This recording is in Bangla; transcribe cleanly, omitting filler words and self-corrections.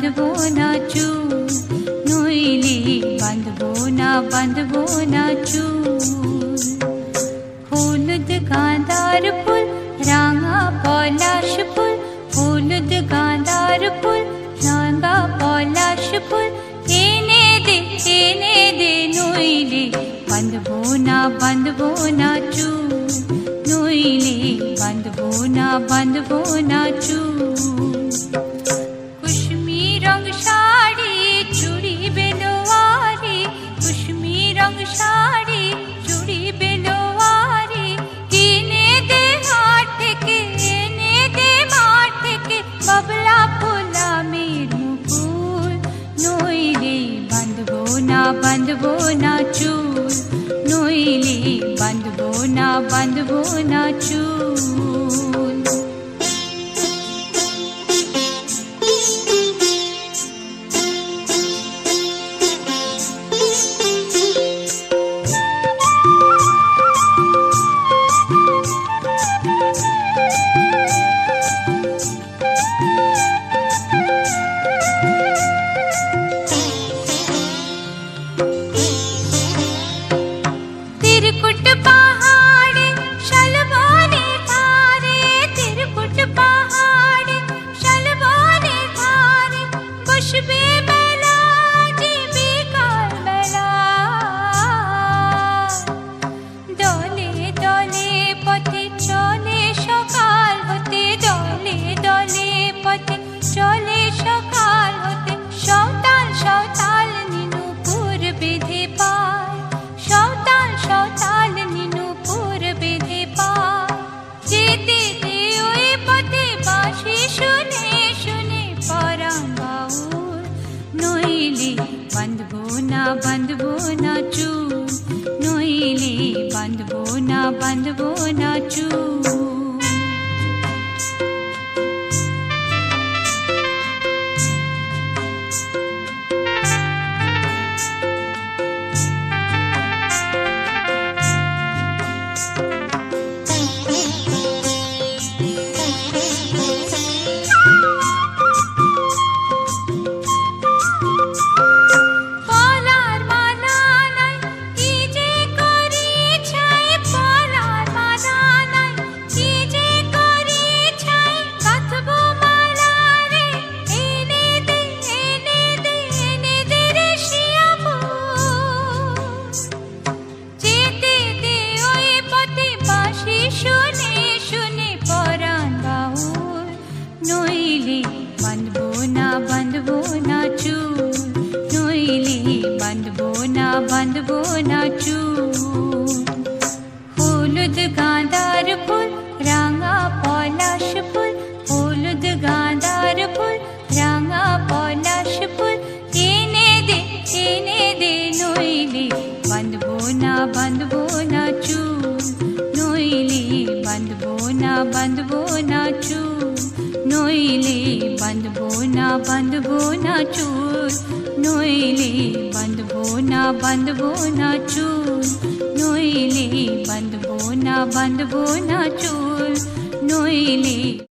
বাঁধবো না চুল, নইলে বাঁধবো না চুল। হলুদ গাঁদার ফুল, রাঙা পলাশ ফুল, হলুদ গাঁদার ফুল, রাঙা পলাশ ফুল, এনে দে নইলে বাঁধবো না চুল, নইলে বাঁধবো না চুল। কুসুমি রং শাড়ি চুড়ি বেলোয়ারি, কুসুমি রং শাড়ি চুড়ি বেলোয়ারি, কিনে দে হাট থেকে, এনে দে মাঠ থেকে, বাবলা ফুলামের মুকুল, নইলে বাঁধবো না চুল, নইলে বাঁধবো না চুল। तिरकुट पहाड़े शलबोने धारे, तिरकुट पहाड़े शलबोने धारे, खुशबे मेला जीबी काल मेला। दले दले पथे चले सकाल होते, दले दले पथे चले सकाल होते, सौताल सौताल नीनुपुर बेधे पाय, सौताल सौताल नीनुपुर बेधे पाय। जेते दे ओई पथे बाँशि शुने शुने पराण बाउल, नइले बाँधबो ना चुल, नइले बाँधबो ना चुल। नइले बाँधबो ना चुल, नइले बाँधबो ना चुल। हलुद गाँदार फुल, राঙা পলাশ ফুল, হলুদ গাঁদার ফুল, রাঙা পলাশ ফুল, এনে দে নইলে বাঁধবো না চুল, নইলে বাঁধবো না চুল, নইলে বাঁধবো না চুল, নইলে বাঁধবো না চুল, নইলে বাঁধবো না চুল, নইলে।